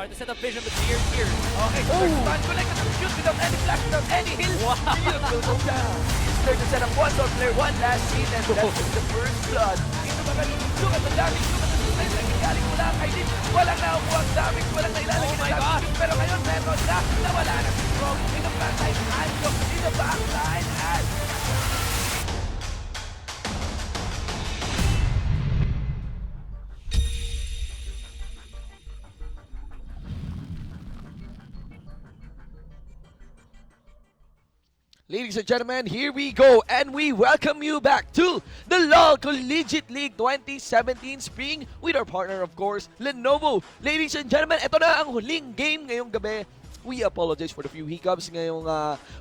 Trying to set up vision, but here. Okay, so first time connected to the shoot without any flash, without any heal. Wow. Million will go down. Start to set up one dot player, one last hit, and that's just the first blood. Dito ba kayo? Look at the damage, look at the suicide na galing mula kay Lin. Walang nakukuha ang damage, walang nailalagay na damage. Pero ngayon, meron na, nawala na si Frog. In the frontline, Anjo, in the backline, and Ladies and gentlemen, here we go and we welcome you back to the LOL Collegiate League 2017 Spring with our partner, of course, Lenovo. Ladies and gentlemen, ito na ang huling game ngayong gabi. We apologize for the few hiccups ngayong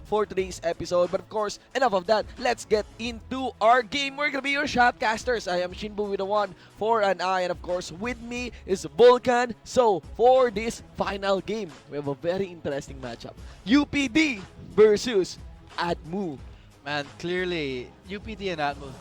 for today's episode. But of course, enough of that. Let's get into our game. We're gonna be your shotcasters. I am Shinbu with a 1 for an I. And of course, with me is Vulcan. So, for this final game, we have a very interesting matchup. UPD versus ADMU. Man, clearly, UPD and ADMU,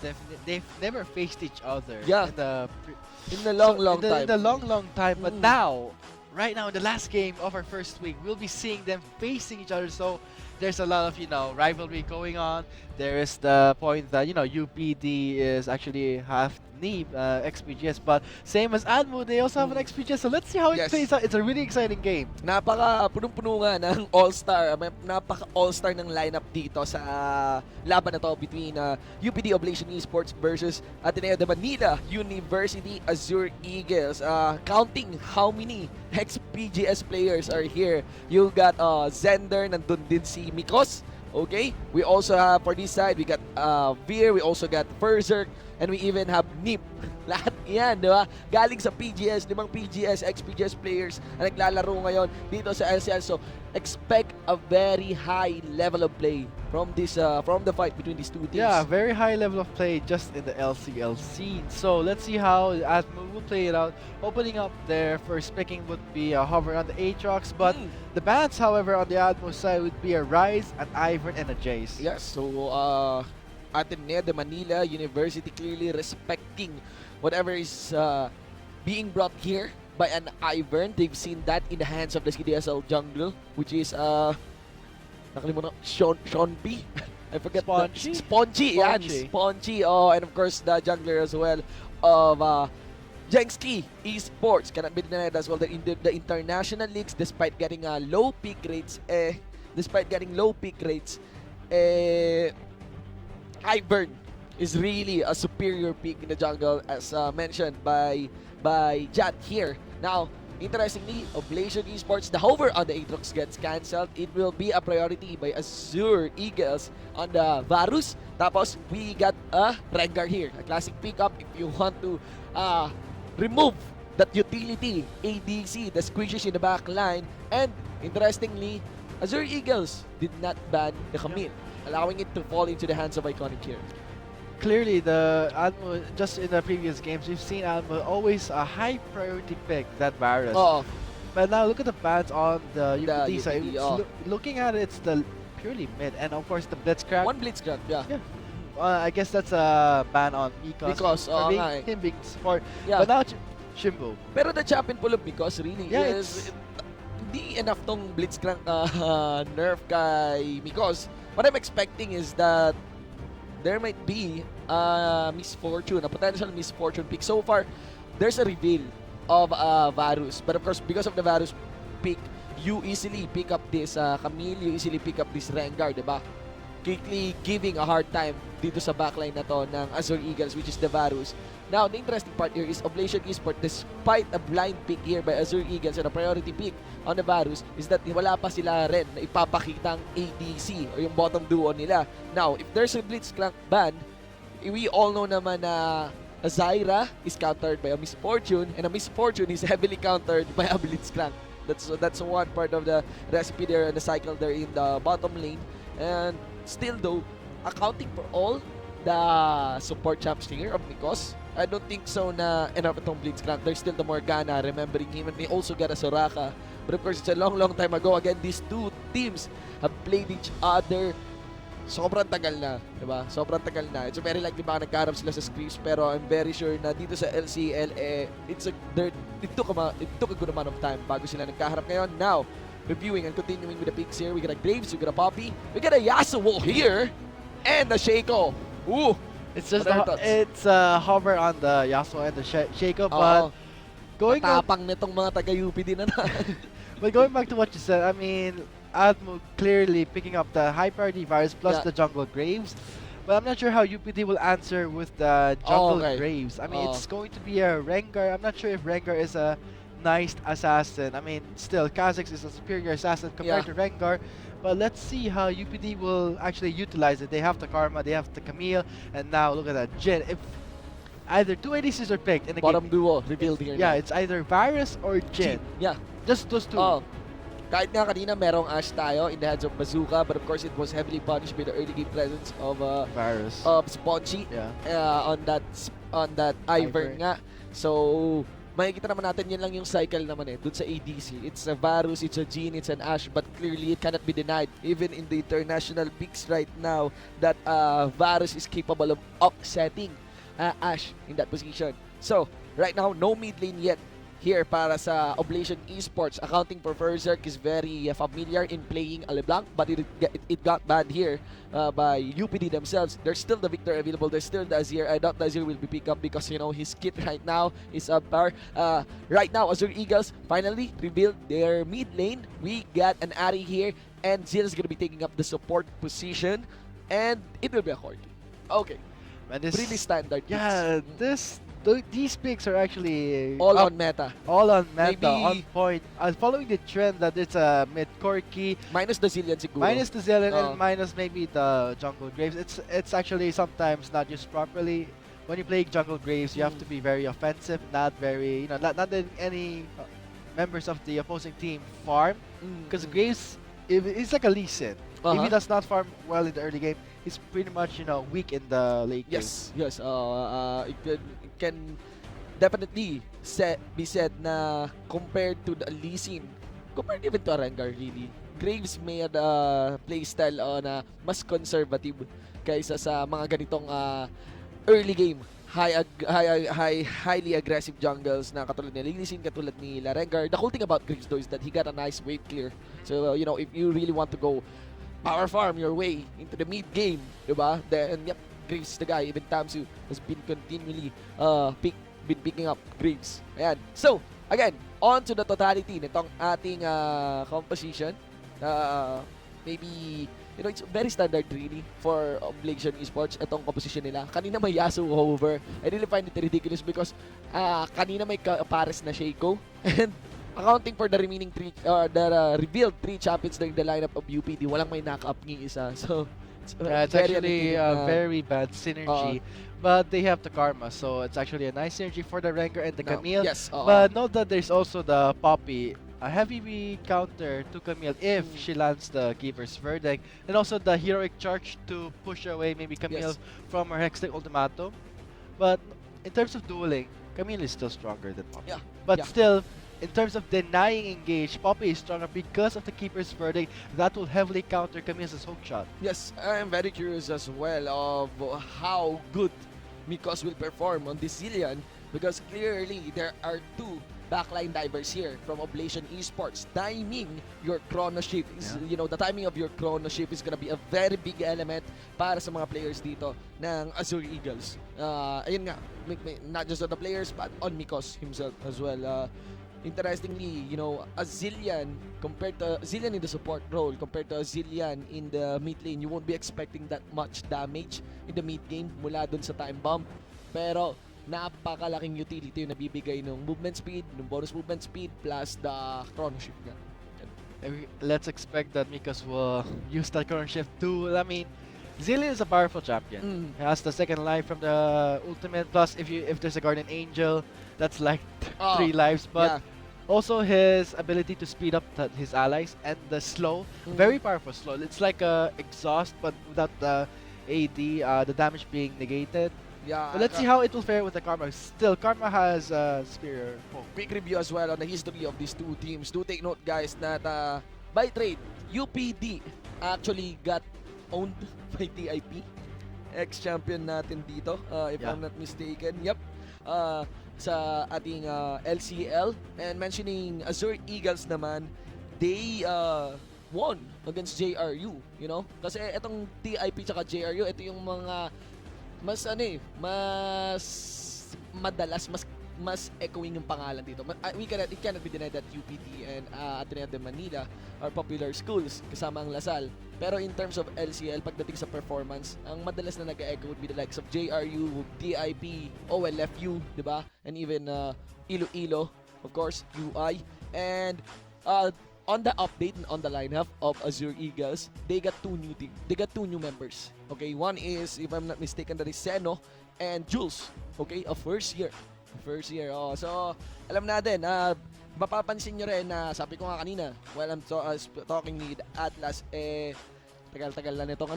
they've never faced each other. Yeah. In the long time. In the long time. But now, right now, in the last game of our first week, we'll be seeing them facing each other. So there's a lot of, rivalry going on. There is the point that, UPD is actually half knee XPGS, but same as ADMU, they also have an XPGS. So let's see how it plays out. It's a really exciting game. Napaka punong-puno nga ng all-star, napaka all-star ng lineup dito sa laban na to between UPD Oblation Esports versus Ateneo de Manila University Azure Eagles. Counting how many XPGS players are here. You got Zender, nandun din si Mikos. Okay, we also have for this side, we got Veer, we also got Berserk, and we even have Nip. Lahat yan, di ba? Galing sa PGS, 5 PGS, XPGS players na naglalaro ngayon dito sa LCL. So, expect a very high level of play from this from the fight between these two teams. Yeah, very high level of play just in the LCL scene. So let's see how ADMU will play it out. Opening up their first picking would be a hover on the Aatrox, but the bans, however, on the ADMU side would be a Rise, an Ivern, and a Jace. Yes, so Ateneo de Manila University clearly respecting whatever is being brought here by an Ivern. They've seen that in the hands of the CDSL jungle, which is nakalimutan, Sean P. I forget. Spongy. Yan, Spongy. Oh, and of course the jungler as well of Jengski Esports. Cannot be denied as well that in the international leagues, despite getting low pick rates, Ivern is really a superior pick in the jungle, as mentioned by Jad here. Now, interestingly, Oblation Esports, the hover on the Aatrox gets cancelled. It will be a priority by Azure Eagles on the Varus. Tapos, we got a Rengar here, a classic pickup if you want to remove that utility ADC, the squishes in the back line. And interestingly, Azure Eagles did not ban the Camille, allowing it to fall into the hands of Iconic here. Clearly, the ADMU, just in the previous games, we've seen ADMU always a high priority pick, that Varus. But now look at the bans on the UPD side. Looking at it, it's the purely mid, and of course the Blitzcrank. One Blitzcrank, yeah. I guess that's a ban on Mikos. Because him being support. Yeah. But now Shimbo. Pero the champion pool of Mikos really is hindi enough tong Blitzcrank nerf kay Mikos. What I'm expecting is that there might be a potential misfortune pick. So far, there's a reveal of Varus. But of course, because of the Varus pick, you easily pick up this Camille, you easily pick up this Rengar, diba? Quickly giving a hard time dito sa backline na to ng Azure Eagles, which is the Varus. Now, the interesting part here is Oblation Esports, despite a blind pick here by Azure Eagles and a priority pick on the Varus, is that wala pa sila rin na ipapakitang ADC o yung bottom duo nila. Now, if there's a Blitzcrank ban, we all know naman na a Zyra is countered by a Misfortune, and a Misfortune is heavily countered by a Blitzcrank. That's one part of the recipe there and the cycle there in the bottom lane. And still though, accounting for all the support champs here of Mikos, I don't think so na enough itong Blitzcrank. There's still the Morgana, remembering him, and they also got a Soraka. But of course, it's a long time ago. Again, these two teams have played each other sobrang tagal na, diba? Sobrang tagal na. It's very likely baka nagkaharap sila sa scripts, pero I'm very sure na dito sa LCL, it took a good amount of time bago sila nagkaharap ngayon. Now, reviewing and continuing with the picks here, we got a Graves, we got a Poppy, we got a Yasuo here, and a Shaco. Ooh! It's just What are your thoughts? it's hover on the Yasuo and the Shaco, but Oo. going on, Matapang nitong mga taga-UPD na but going back to what you said, I mean, ADMU clearly picking up the high priority virus plus Yeah. the jungle Graves. But I'm not sure how UPD will answer with the jungle okay. Graves. I mean, Oh. it's going to be a Rengar. I'm not sure if Rengar is a nice assassin. I mean, still, Kha'Zix is a superior assassin compared to Rengar. But let's see how UPD will actually utilize it. They have the Karma, they have the Camille, and now look at that Jhin. If either two ADCs are picked in the Bottom game, duo revealed here. yeah, now. it's either Virus or Jhin. Yeah. Just those two. Oh. Kahit nga kanina merong Ashe tayo in the hands of Bazooka, but of course it was heavily punished by the early game presence of Virus. Spongy Yeah. on that Ivern Ivern. nga. So makikita naman natin yan lang yung cycle naman dun sa ADC. It's a Varus, it's a Jhin, it's an Ashe, but clearly it cannot be denied even in the international peaks right now that Varus is capable of offsetting Ashe in that position. So right now no mid lane yet here para sa Oblation Esports. Accounting for Berserk is very familiar in playing a LeBlanc, but it got banned here by UPD themselves. There's still the Victor available. There's still the Azir. I doubt the Azir will be picked up because, you know, his kit right now is subpar. Right now, Azure Eagles finally revealed their mid lane. We got an Ari here, and Zil is going to be taking up the support position, and it will be a Corki. Okay. Man, this, Pretty standard. yeah, picks. these picks are actually All up- on meta. all on meta, Maybe- on point. Following the trend that it's a mid Corki, Minus the Zillion siguro. minus the Zillion Oo. and minus maybe the jungle Graves. It's actually sometimes not used properly. When you play jungle Graves, you have to be very offensive, not very, not that any members of the opposing team farm. Because Graves, it's like a Lee Sin. If he does not farm well in the early game, he's pretty much weak in the late game. Yes. It can definitely be said na compared to the Lee Sin, compared even to a Rengar really, Graves made a playstyle na mas conservative kaysa sa mga ganitong early game highly aggressive jungles na katulad ni Lee Sin, katulad ni Rengar. The cool thing about Graves though is that he got a nice wave clear. So if you really want to go power farm your way into the mid game, diba? Then yep, Graves the guy. Even Tamsu has been continually picking up Graves. Ayan. So again, on to the totality nitong ating composition. Maybe it's very standard really for Oblation Esports itong composition nila. Kanina may Yasuo hover. I really find it ridiculous because kanina may pares na Shaco and accounting for the remaining revealed 3 champions during the lineup of UPD, walang may knock-up ni isa. So it's It's actually a very bad synergy, but they have the Karma, so it's actually a nice synergy for the Rengar and the Camille. Yes, But note that there's also the Poppy, a heavy counter to Camille if she lands the Keeper's Verdict, and also the heroic charge to push away maybe Camille from her Hextech Ultimatum. But in terms of dueling, Camille is still stronger than Poppy. Yeah, But yeah. still, in terms of denying engage, Poppy is stronger because of the Keeper's Verdict. That will heavily counter Camille's hook shot. Yes, I'm very curious as well of how good Mikos will perform on this Zillion because clearly there are 2 backline divers here from Oblation Esports. Timing your chrono shift is, the timing of your chrono shift is gonna be a very big element para sa mga players dito ng Azure Eagles. Ayun nga, not just on the players but on Mikos himself as well. Interestingly, a Zillion Zillion in the support role compared to a Zillion in the mid lane, you won't be expecting that much damage in the mid game mula dun sa time bomb. Pero napakalaking utility yung nabibigay ng movement speed, ng bonus movement speed plus the chrono shift nga. Let's expect that Mikos will use that current shift too. I mean, Zillion is a powerful champion. He has the second life from the ultimate. Plus, if there's a Guardian Angel, that's like 3 lives. But also his ability to speed up his allies and the slow, very powerful slow. It's like a exhaust, but without the AD, the damage being negated. Yeah, But let's see how it will fare with the Karma. Still, Karma has superior poke. quick review as well on the history of these 2 teams. Do take note guys that by trade, UPD actually got owned by TIP. Ex-champion natin dito, if I'm not mistaken. Yep. sa ating LCL. And mentioning Azure Eagles naman, they won against JRU, you know? Kasi itong TIP tsaka JRU, ito yung mga mas mas madalas, mas echoing yung pangalan dito. It cannot be denied that UPD and Ateneo de Manila are popular schools kasama ang Lasal. Pero in terms of LCL, pagdating sa performance, ang madalas na nag-echo would be the likes of JRU, TIP, OLFU, di ba? And even Iloilo, of course, UI. And on the update and on the lineup of Azure Eagles, they got two new members. Okay, one is, if I'm not mistaken, that is Seno and Jules. Okay, a first year. Oh. So, alam natin, mapapansin nyo rin na sabi ko nga kanina, while I'm talking with Atlas, tagal-tagal na nitong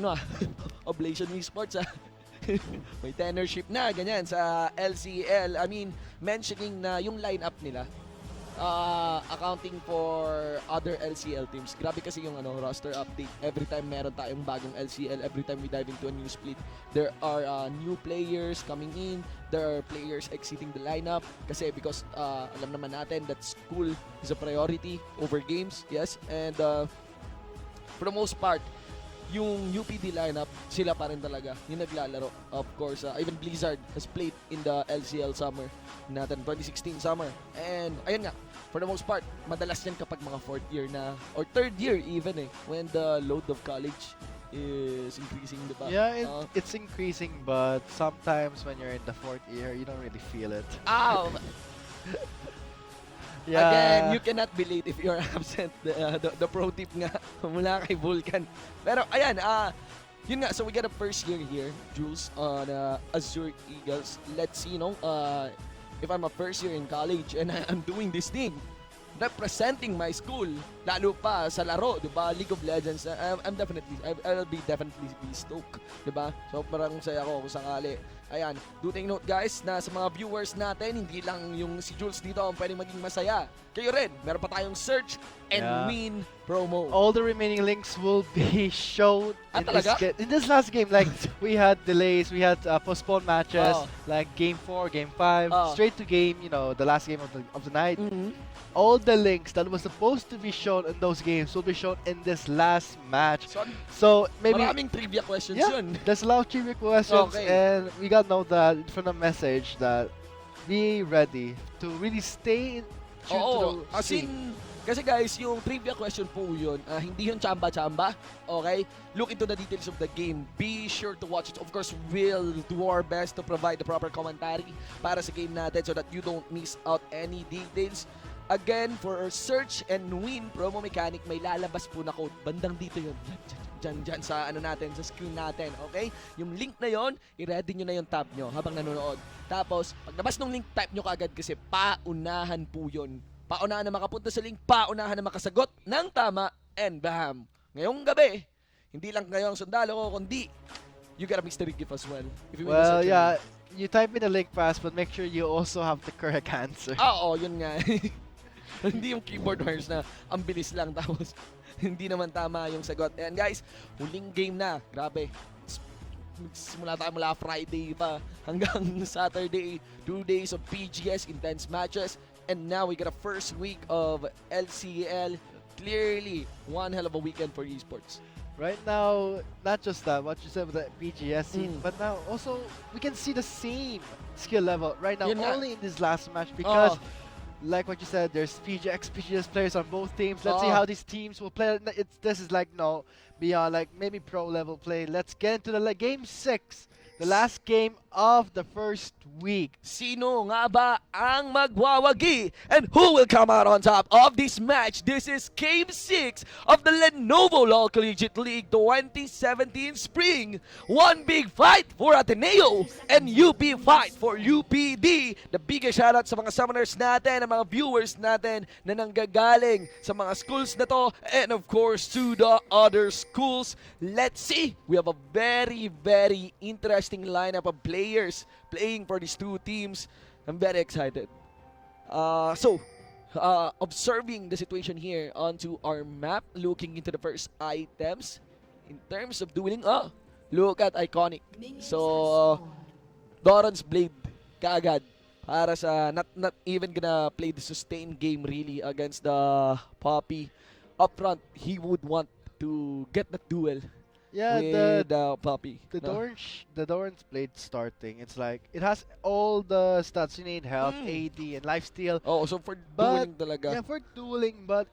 Oblation Esports may tenorship na, ganyan, sa LCL. I mean, mentioning na yung lineup nila, accounting for other LCL teams. Grabe kasi yung roster update. Every time meron tayong bagong LCL, every time we dive into a new split, there are new players coming in, there are players exceeding the lineup kasi because alam naman natin that school is a priority over games, yes, and for the most part yung UPD lineup, sila pa rin talaga yung naglalaro. Of course, even Blizzard has played in the LCL summer natin, 2016 summer. And ayun nga, for the most part, madalas yan kapag mga 4th year na, or 3rd year even when the load of college is increasing, diba? Yeah, it's increasing, but sometimes when you're in the 4th year, you don't really feel it. Ow! Yeah. Again, you cannot be late if you're absent. The pro tip nga mula kay Vulcan. Pero ayan, yun nga, so we got a first year here, Jules, on Azure Eagles. Let's see, if I'm a first year in college and I'm doing this thing, representing my school, lalo pa sa laro, diba? League of Legends, I'll be definitely stoked, diba? So parang saya ko kung sakali. Ayan, do take note guys na sa mga viewers natin, hindi lang yung si Jules dito ang pwedeng maging masaya. Kayo rin, meron pa tayong search and win promo. All the remaining links will be shown in this last game. Like, we had delays, we had postponed matches, like game 4, game 5, straight to game, the last game of the night. All the links that was supposed to be shown in those games will be shown in this last match. So maybe maraming trivia questions yun. There's a lot of trivia questions, and we got know that from the message that be ready to really stay true to the scene. Kasi guys, yung trivia question po yun, hindi yun chamba-chamba, okay? Look into the details of the game. Be sure to watch it. Of course, we'll do our best to provide the proper commentary para sa game natin so that you don't miss out any details. Again, for our search and win promo mechanic, may lalabas po na code. Bandang dito yun. Dyan sa natin, sa screen natin, okay? Yung link na yon, i-ready nyo na yung tab nyo habang nanonood. Tapos, pag nabas ng link, type nyo kaagad kasi paunahan po yun. Paunahan na makapunta sa link, paunahan na makasagot ng tama, and bam! Ngayong gabi, hindi lang kayo ang sundalo ko, kundi you got a mystery gift as well. If you you type in the link fast, but make sure you also have the correct answer. Oo, yun nga. Hindi yung keyboard wires na ang bilis lang tapos hindi naman tama yung sagot. And guys, huling game na. Grabe. Simula tayo mula Friday pa hanggang Saturday. 2 days of PGS, intense matches. And now we got a first week of LCL. Clearly, one hell of a weekend for esports. Right now, not just that, what you said with the BGS scene, but now also we can see the same skill level right now only in this last match because like what you said, there's PGS players on both teams. Let's see how these teams will play. This is like beyond like maybe pro level play. Let's get into the game 6, the last game of the first week. Sino nga ba ang magwawagi? And who will come out on top of this match? This is Game 6 of the Lenovo LOL Collegiate League 2017 Spring. One big fight for Ateneo and UP fight for UPD. The biggest shoutout sa mga summoners natin, ang mga viewers natin na nanggagaling sa mga schools na to, and of course to the other schools. Let's see. We have a very, very interesting lineup of players playing for these two teams. I'm very excited. Observing the situation here onto our map, looking into the first items in terms of dueling. Look at Iconic. So, Doran's Blade kaagad. para sa not even gonna play the sustained game really against the Poppy. Up front, he would want to get that duel Yeah, with Poppy. No? The Doran's blade starting. It's like it has all the stats you need: health, Mm. AD, and lifesteal. Oh, so for But dueling talaga. yeah, for dueling, but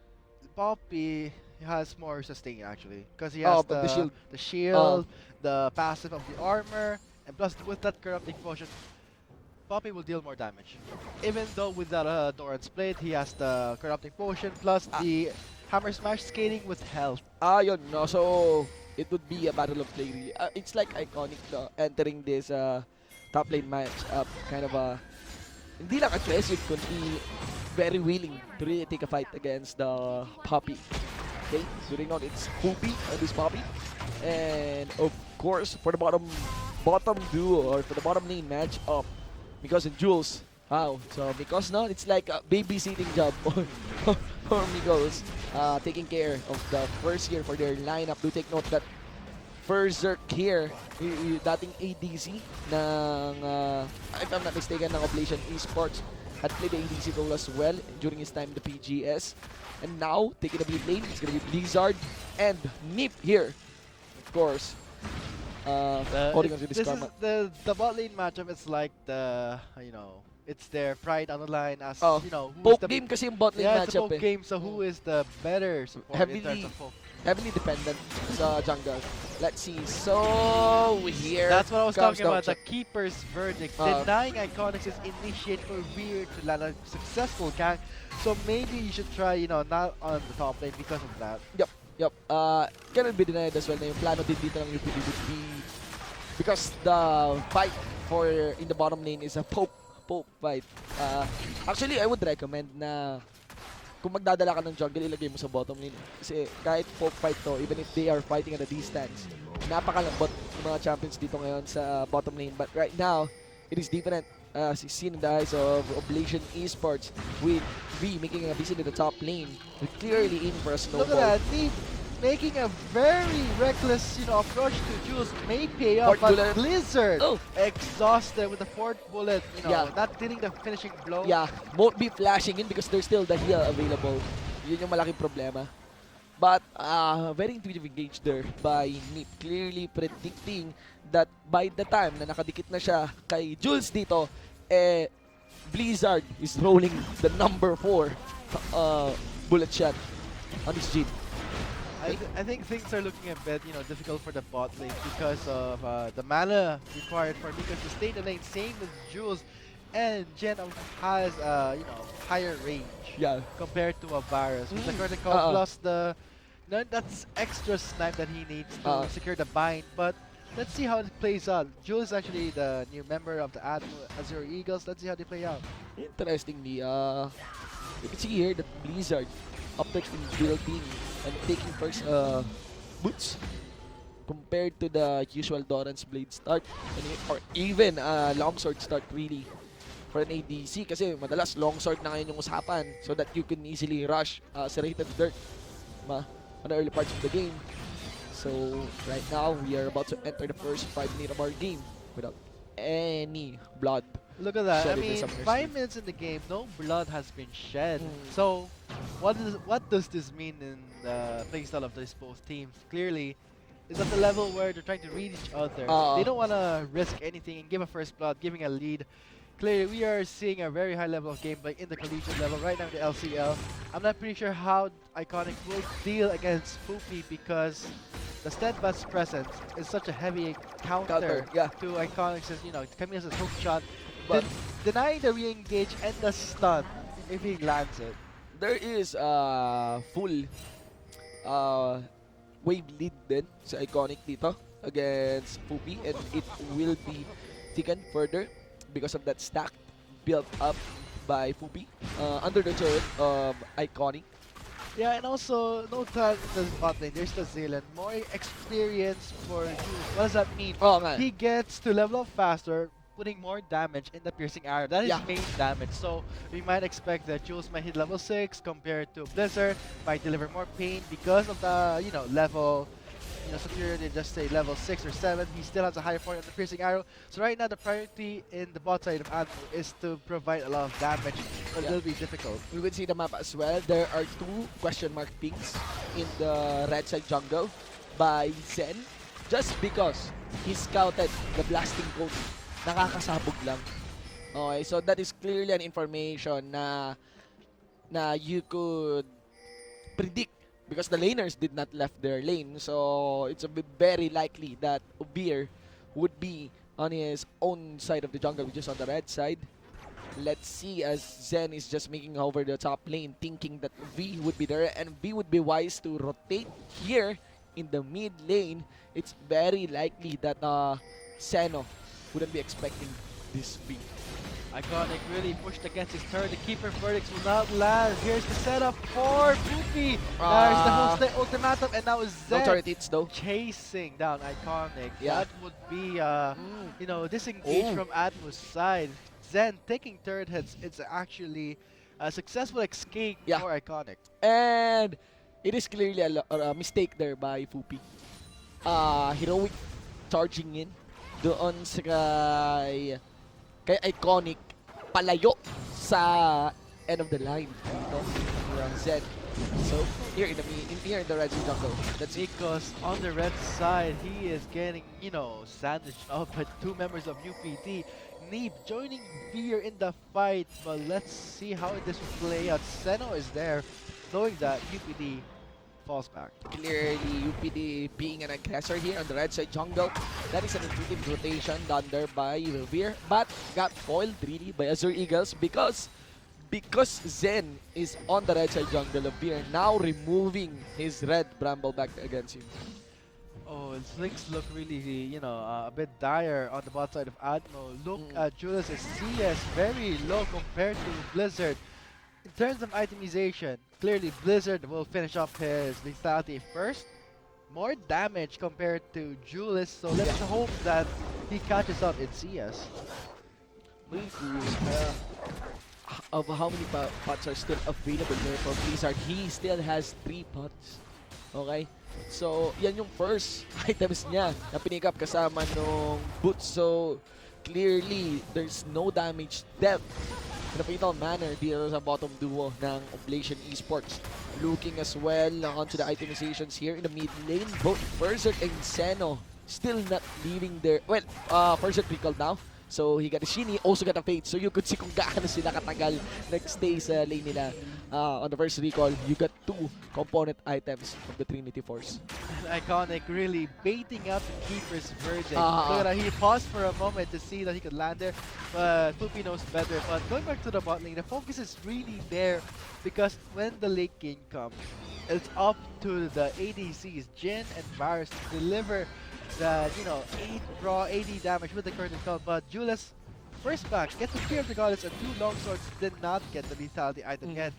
Poppy has more sustain actually, because he Oh, has but the shield. the shield, the passive of the armor, and plus with that corrupting potion, Poppy will deal more damage. Even though without a Doran's blade, he has the corrupting potion plus the hammer smash scaling with health. Yun, no. So, it would be a battle of play really. It's like iconic no, entering this top lane match up. Kind of a, hindi lang aggressive, kundi very willing to really take a fight against the Poppy. Okay, so they know it's Poopy and this Poppy. And of course, for the bottom duo or for the bottom lane match up, Mikos and Jules. Wow. So Mikos no, it's like a babysitting job for Mikos. Taking care of the first year for their lineup. Do take note that first Zerk here, dating ADC ng, if I'm not mistaken, ng Oblation Esports, had played the ADC role as well during his time in the PGS. And now, taking the mid lane, it's gonna be Blizzard and Nip here. Of course. Holding on to this This is karma. the bot lane matchup. It's like it's their pride on the line as Oh, who's Poke game kasi yung bot lane yeah, it's a matchup poke eh. game. So who is the better support in terms of poke? Heavily dependent sa jungle. Let's see. So, here That's what I was comes talking about. the The keeper's verdict. Uh, Denying Iconics is initiate for Weird to land a successful gank. So maybe you should try, not on the top lane because of that. Yup. Cannot be denied as well na yung plano din dito ng UPD would be because the fight for in the bottom lane is a poke fight. Actually, I would recommend na kung magdadala ka ng jungle, ilagay mo sa bottom lane. Kasi kahit poke fight to, even if they are fighting at a distance, napakalambot ng mga champions dito ngayon sa bottom lane. But right now, it is different. Seen in the eyes of Oblation Esports with V making a visit in the top lane. We're clearly in for a Look snowball. at that. Neat making a very reckless, approach to Jules may pay off, Fourth but bullet. Blizzard Oh. exhausted with the fourth bullet, Yeah. not dealing the finishing blow. Yeah, won't be flashing in because there's still the heal available. Yun yung malaking problema. But very intuitive engage there by Nip. Clearly predicting that by the time na nakadikit na siya kay Jules dito, Blizzard is rolling the number 4 bullet shot on his Jin. I think things are looking a bit, difficult for the bot lane because of the mana required for Mika to stay in the lane. Same with Jules, and Jen has higher range Yeah. compared to a Varus with the critical plus the that's extra snipe that he needs to secure the bind. But let's see how it plays out. Jules is actually the new member of the ADMU Azure Eagles. Let's see how they play out. Interestingly, you can see here that Blizzard opted in building and taking first boots compared to the usual Doran's Blade start or even longsword start really for an ADC kasi madalas longsword na ngayon yung usapan so that you can easily rush serrated dirt on the early parts of the game. So right now we are about to enter the first 5 minutes of our game without any blood. Look at that. I Shedded mean, this up 5 minutes in the game, no blood has been shed. So, what does this mean in the playstyle of these both teams? Clearly, it's at the level where they're trying to read each other. They don't want to risk anything and give a first blood, giving a lead. Clearly, we are seeing a very high level of gameplay in the collegiate level right now in the LCL. I'm not pretty sure how Iconic will deal against Poopy because the steadfast presence is such a heavy counter to Iconic's, coming as a hook shot. But denying the re-engage and the stun if he lands it. There is full wave lead din sa Iconic dito against Poopy and it will be thickened further because of that stack built up by Poopy under the turret of Iconic. Yeah, and also, note that in the bot lane, there's the Zealand. More experience for Jules. What does that mean? He gets to level up faster, putting more damage in the piercing arrow. That is main damage. So we might expect that Jules might hit level 6 compared to Blizzard, might deliver more pain because of the level superior than just say level 6 or 7. He still has a higher point on the piercing arrow. So right now the priority in the bot side of ADMU is to provide a lot of damage, but Yeah. it'll be difficult. We could see the map as well. There are 2 question mark pings in the red side jungle by Zen just because he scouted the blasting code. Nakakasabog lang. Okay, so that is clearly an information na you could predict because the laners did not left their lane. So it's very likely that Ubir would be on his own side of the jungle, which is on the red side. Let's see as Zen is just making over the top lane, thinking that V would be there, and V would be wise to rotate here in the mid lane. It's very likely that Seno wouldn't be expecting this V. Iconic really pushed against his turret. The keeper verdicts will not land. Here's the setup for Poopy. There's the whole ultimatum, and now No Zen turret hits though. chasing down Iconic. Yeah. That would be, disengaged from ADMU's side. Zen taking turret hits. It's actually a successful escape Yeah. for Iconic. And it is clearly a mistake there by Fupi. Heroic charging in doon sa kay Iconic palayo sa end of the line dito ng Zen. So here in the red zone jungle. That's it. Because on the red side, he is getting, sandwiched up by 2 members of UPD. Neeb joining Veer in the fight, but let's see how this will play out. Seno is there, knowing that UPD falls back. Clearly, UPD being an aggressor here on the red side jungle. That is an intuitive rotation done there by Veer, but got foiled really by Azure Eagles because Zen is on the red side jungle of Veer, now removing his red bramble back against him. Oh, things look really, a bit dire on the bot side of ADMU. Look at Julius' CS, very low compared to Blizzard. In terms of itemization, clearly Blizzard will finish off his lethality first. More damage compared to Julius, so let's hope that he catches up in CS. Really curious of how many pots are still available there for Blizzard. He still has 3 pots. Okay? So, yan yung first items niya na pinick up kasama nung boots. So, clearly, there's no damage depth in a fatal manner dito sa bottom duo ng Oblation Esports. Looking as well onto the itemizations here in the mid lane. Both Berserk and Seno still not leaving their... Well, Berserk recalled now. So, he got a Shini, also got a Fate. So, you could see kung gaano sila katagal nag-stay sa lane nila. On the first recall, you got 2 component items of the Trinity Force. And Iconic really baiting up the keeper's verdict. Look at that, he paused for a moment to see that he could land there, but Poopy knows better. But going back to the bot lane, the focus is really there because when the late game comes, it's up to the ADCs, Jin and Varus, to deliver the 8 raw 80 damage with the current count. But Julius, first back, gets the Fear of the Goddess and 2 longswords, did not get the lethality item yet.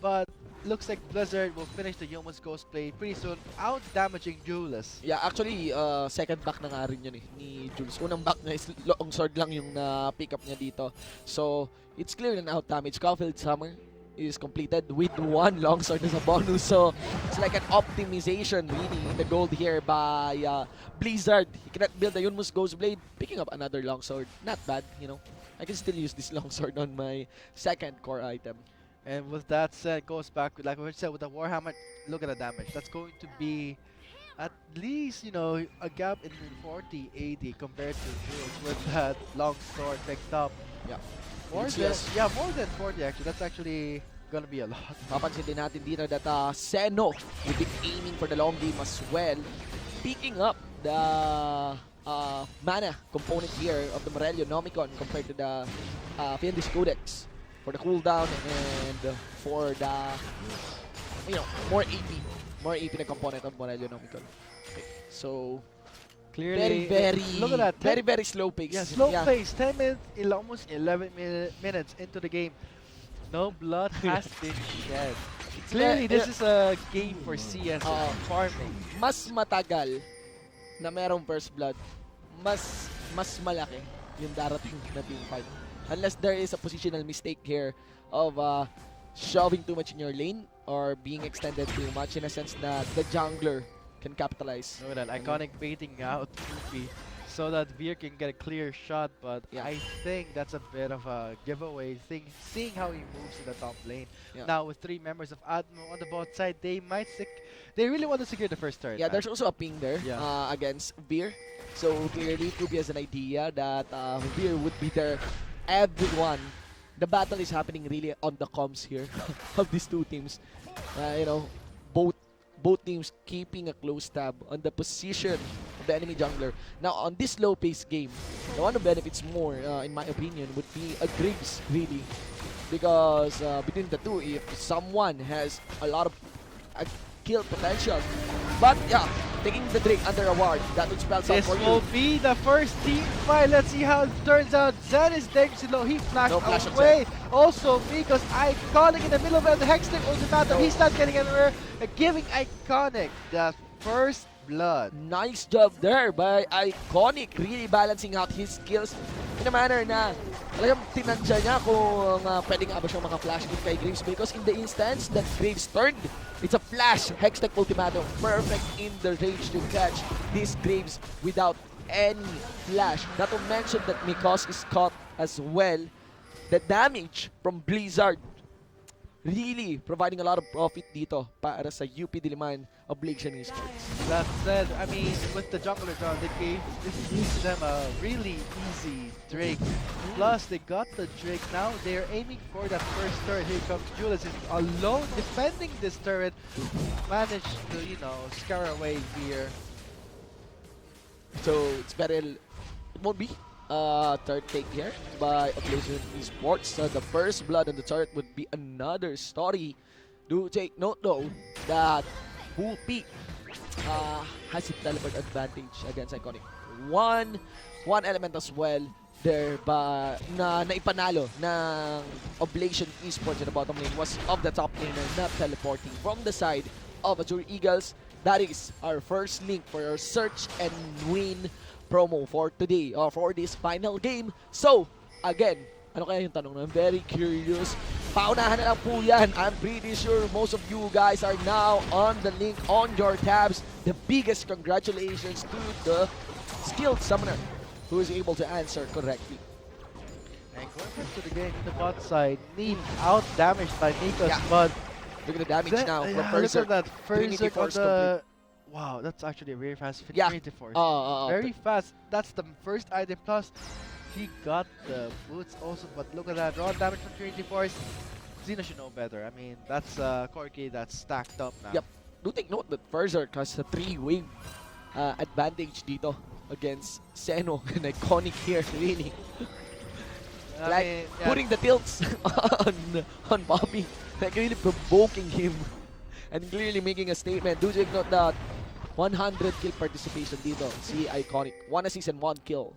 But looks like Blizzard will finish the Yomu's Ghost play pretty soon, out-damaging Julius. Yeah, actually, second back na nga rin yun ni Jules. Unang back niya is longsword lang yung na-pick up niya dito. So, it's clear na out-damage. Caulfield Summer is completed with 1 longsword as a bonus. So, it's like an optimization really in the gold here by Blizzard. He cannot build the Yunmus Ghost Blade, picking up another longsword. Not bad, I can still use this longsword on my second core item. And with that said, goes back, like we said, with the Warhammer, look at the damage. That's going to be at least, a gap in 40 AD compared to Jules with that long sword picked up. Yeah. More than 40 actually. That's actually gonna be a lot. Papansin din natin dito that Seno will be aiming for the long game as well. Picking up the mana component here of the Morello Nomicon compared to the Fiendis Codex for the cooldown and for the more AP na component of Morello Nomicon. Okay, so Clearly, very look at that. very slow pace. Yeah, slow pace. 10 minutes, almost 11 minutes into the game. No blood has been shed. Clearly, this is a game for CS farming. Mas matagal na merong first blood, mas malaki yung darating na team fight. Unless there is a positional mistake here of shoving too much in your lane or being extended too much in a sense that the jungler can capitalize. Look at that iconic baiting out Goofy so that Veer can get a clear shot, but Yeah. I think that's a bit of a giveaway thing, seeing how he moves to the top lane. Yeah. Now with 3 members of ADMU on the bot side, they really want to secure the first turret. Yeah, man. there's also a ping there Yeah. against Veer. So clearly, Kubi has an idea that Veer would be there. Everyone, the battle is happening really on the comms here of these two teams. You know, both teams keeping a close tab on the position of the enemy jungler. Now, on this low-paced game, the one who benefits more, in my opinion, would be a Graves, really. Because between the two, if someone has a lot of kill potential. But yeah, taking the Drake under a ward, that would spell something This for will you. be the first team fight. Let's see how it turns out. Zen is dangerously low. He flashed No flash on away. Also, because Iconic in the middle of the Hextech ultimatum. He's not getting anywhere. Giving Iconic the first blood. Nice job there by Iconic, really balancing out his skills in a manner na talagang tinansya niya kung pwede nga ba siyang maka-flash in kay Graves because in the instance that Graves turned, it's a flash Hextech ultimatum, perfect in the range to catch this Graves without any flash. Not to mention that Mikos is caught as well. The damage from Blizzard really providing a lot of profit dito para sa UPD Liman Oblivion Esports. That said, I mean, with the jungler draw, they gave them a really easy Drake. Plus, they got the Drake. Now they're aiming for that first turret. Here comes Julius is alone defending this turret. Managed to, you know, scare away Veer. So it's better, it won't be third take here by Oblivion Esports. So the first blood on the turret would be another story. Do take note though that Whoopi has a teleport advantage against Iconic. One element as well there ba na naipanalo ng Oblivion Esports in the bottom lane was of the top laner not teleporting from the side of Azure Eagles. That is our first link for our search and win promo for today or for this final game. So, again, ano kaya yung tanong na? I'm very curious. Paunahan na lang po yan. I'm pretty sure most of you guys are now on the link on your tabs. The biggest congratulations to the skilled summoner who is able to answer correctly. And going back to the game, the bot side, Neem out damaged by Nikos, Yeah. but Look at the damage Zen- now from yeah, look Berserk. at that Trinity Berserk on Force the... Wow, that's actually a very fast Yeah. Trinity Force. Very fast. That's the first item. Plus, he got the boots also. But look at that raw damage from Trinity Force. Xena should know better. I mean, that's Corki that's stacked up now. Yep. Do take note that Berserk has a 3-wave advantage dito against Seno and Iconic here, really. I Like, mean, yeah, putting the tilts on Bobby, like really provoking him and clearly making a statement. Do take note that 100 kill participation dito, si Iconic. 1 assist and 1 kill.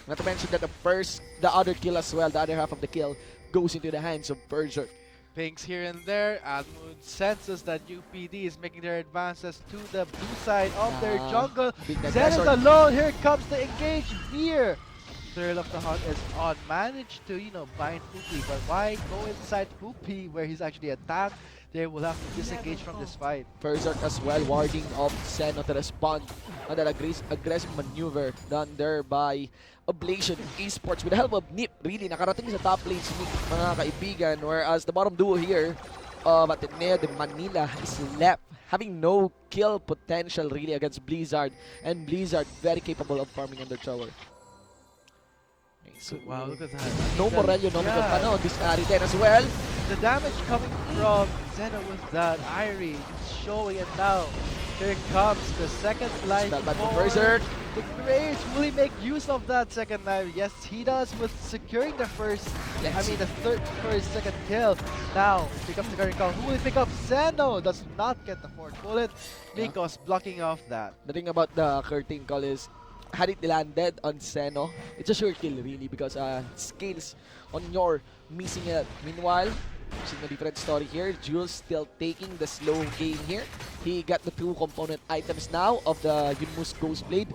Not to mention that the other kill as well, the other half of the kill goes into the hands of Berserk. pings here and there. Admoon senses that UPD is making their advances to the blue side of their jungle. Big Ned Zen is Desert. alone. Here comes the engage. Veer. Thrill of the Hunt is on. Managed to, you know, bind Hoopy. But why go inside Hoopy where he's actually a tank? They will have to disengage from this fight. Berserk as well, warding off Seno to respond on that aggressive maneuver done there by Oblivion Esports with the help of Nip. Really, nakarating sa top lane si Nip, mga kaibigan. Whereas the bottom duo here, Ateneo de Manila is left having no kill potential really against Blizzard. And Blizzard very capable of farming on their tower. Okay, so, Wow, look at that. no Morello, no Miguel this Ariten as well. The damage coming from Zeno with that Irie is showing it now. Here comes the second line. Spell back from Berserk. The Graves, will he make use of that second knife? Yes, he does with securing the first, second kill. Now, pick up the current call. Who will pick up? Zeno does not get the fourth bullet because blocking off that. The thing about the curtain call is, had it landed on Seno, it's a sure kill really because scales on your missing it. Meanwhile, seeing a different story here, Jules still taking the slow game here. He got the 2 component items now of the Yunmus Ghostblade.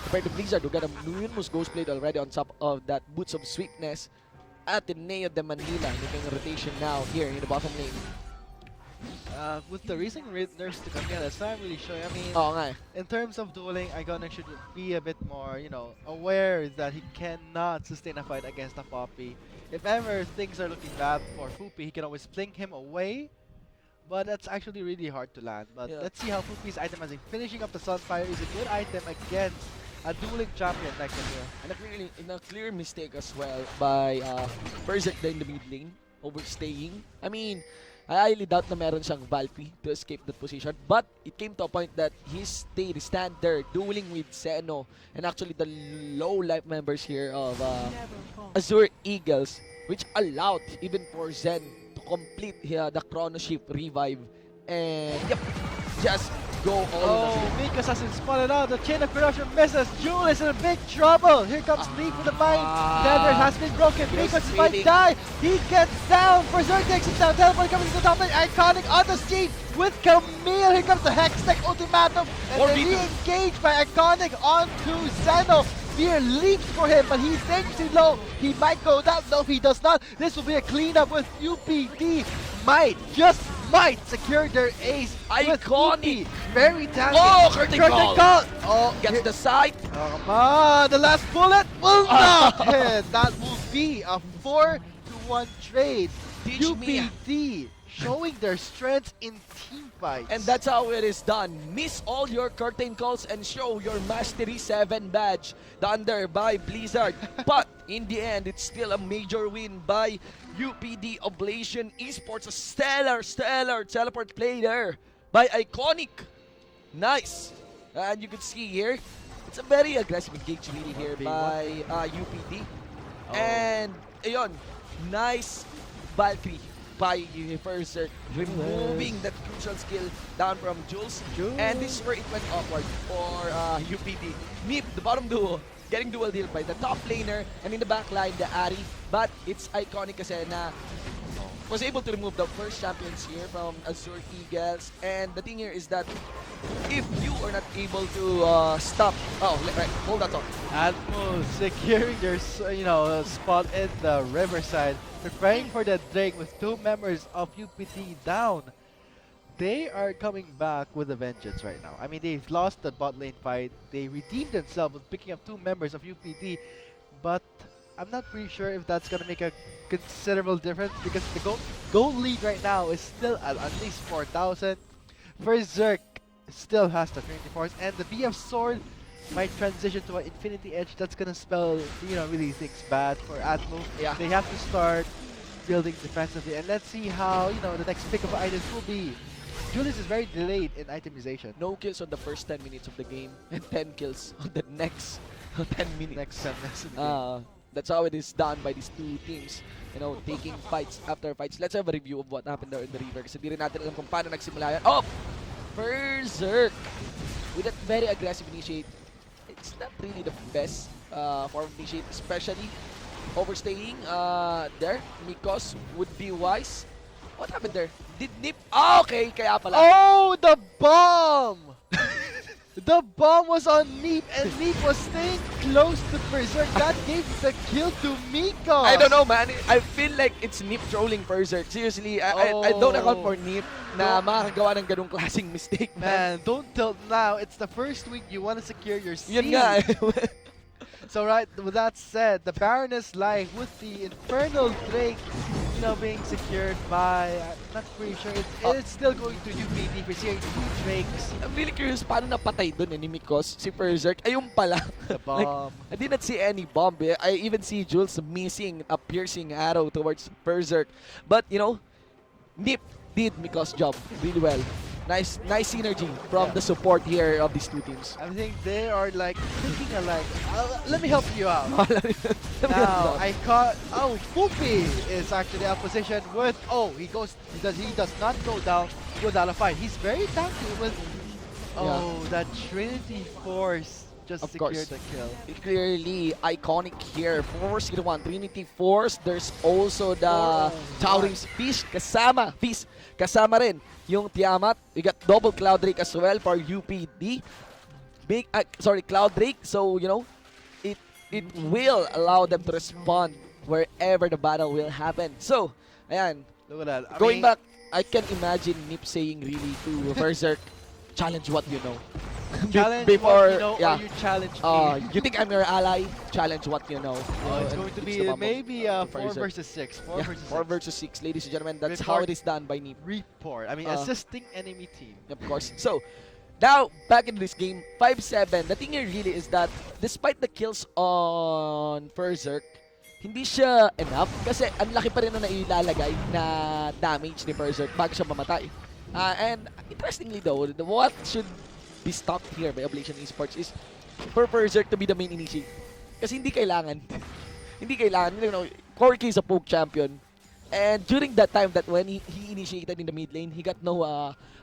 Compared to Blizzard, who got a Yunmus Ghostblade already on top of that Boots of Sweetness. Ateneo de Manila making a rotation now here in the bottom lane. With the recent nerfs to Camille, it's not really showing. I mean, Oo nga eh. in terms of dueling, Iconic should be a bit more, aware that he cannot sustain a fight against a Poppy. If ever things are looking bad for Poopy, he can always fling him away. But that's actually really hard to land. But Yeah. let's see how Poopy's itemizing. Finishing up the Sunfire is a good item against a dueling champion like Camille. And a clear mistake as well by Berserk there in the mid lane, overstaying. I mean, I highly doubt na meron siyang Valkyrie to escape that position. But it came to a point that he stand there dueling with Zeno and actually the low life members here of Azure Eagles, which allowed even for Zen to complete the Chrono Shift revive. And yep, just go all in. Mika has been spotted out. The chain of corruption misses. Jewel is in big trouble. Here comes Leaf with the mine. Tether has been broken. Mika might die. He gets down. Berserk takes him down. Teleport coming to the top lane. Iconic on the scene with Camille. Here comes the Hextech ultimatum. And then re-engaged by Iconic onto Zeno. Fear leaps for him, but he's dangerously low. He might go down. No, he does not. This will be a cleanup with UPD. Just might secure their ace. Iconic. Very talented. Oh, curtain call. Oh, Gets the side. oh, come on. The last bullet will not hit. That will be a 4-1 trade. Teach me. UPD showing their strengths in team fights. And that's how it is done. Miss all your curtain calls and show your Mastery 7 badge. Done there by Blizzard. But in the end, it's still a major win by UPD Oblation Esports. A stellar teleport play there by Iconic. Nice. And you can see here, it's a very aggressive engage really here by UPD. And ayun, nice Valkyrie by Berserk, removing that crucial skill down from Jules. And this is where it went awkward for UPD. Nip, the bottom duo, getting dual deal by the top laner, and in the back line, the Ari. But it's Iconic kasi na was able to remove the first champions here from Azure Eagles. And the thing here is that if you are not able to stop... Oh, right, hold that thought. ADMU securing their spot in the riverside, preparing for the Drake with 2 members of UPD down. They are coming back with a vengeance right now. I mean, they've lost the bot lane fight. They redeemed themselves with picking up 2 members of UPD, but I'm not pretty sure if that's gonna make a considerable difference because the gold lead right now is still at least 4,000. Berserk still has the Trinity Force, and the BF Sword might transition to an Infinity Edge. That's gonna spell, really things bad for ADMU. Yeah. They have to start building defensively, and let's see how, the next pick of items will be. Julius is very delayed in itemization. No kills on the first 10 minutes of the game and 10 kills on the next 10 minutes. Next 10 minutes of the game. That's how it is done by these two teams. Taking fights after fights. Let's have a review of what happened there in the river kasi di rin natin alam kung paano nagsimula yan. Oh! Berserk! With that very aggressive initiate. It's not really the best form of initiate, especially overstaying there. Mikos would be wise. What happened there? Did Nip... Ah, okay. Kaya pala. Oh, the bomb! The bomb was on Neep, and Neep was staying close to Berserk. That gave the kill to Miko. I don't know, man. I feel like it's Nip trolling Berserk. Seriously, I don't account for Nip na makakagawa ng ganung klaseng mistake, man. Man, don't tilt now. It's the first week you want to secure your seed. Yun nga. So right, with that said, the Baroness life with the Infernal Drake, being secured by, I'm not pretty sure, it's still going to UPD for seeing 2 Drakes. I'm really curious paano napatay dun ni Mikos, si Berserk. Ayun pala. The bomb. I did not see any bomb. I even see Jules missing a piercing arrow towards Berserk. But, Nip did Mikos' job really well. Nice synergy from the support here of these two teams. I think they are thinking alike. Let me help you out. Now I caught. Oh, Poopy is actually out position with. Oh, he does not go down without a fight. He's very tanky with. Oh, that Trinity Force just Of secured course. the kill. Clearly iconic here. 4-0-1 Trinity Force. There's also the Towering Fish kasama. Fish kasama rin yung Tiamat. We got double Cloud Drake as well for UPD. Cloud Drake. So, it will allow them to respond wherever the battle will happen. So, ayan. Look at that. Going back I can imagine Nip saying really to Berserk, challenge what you know. Challenge Before, what you know, yeah. or you challenge me. You think I'm your ally? Challenge what you know. It's And going to it's be the bump of maybe the 4 Berserk. versus 6. 4 Yeah, versus 4 6. versus 6, ladies and gentlemen. That's how Report. it is done by Nip. Report. I mean, Uh, assisting enemy team. Of course. So, now, back in this game, 5-7. The thing here really is that despite the kills on Berserk, hindi siya enough kasi ang laki pa rin na nailalagay na damage ni Berserk bago siya mamatay. And interestingly though, what should be stopped here by Oblation Esports is for Berserk to be the main initiate. Kasi hindi kailangan. Hindi kailangan. You know, Corky is a poke champion. And during that time that when he initiated in the mid lane, he got no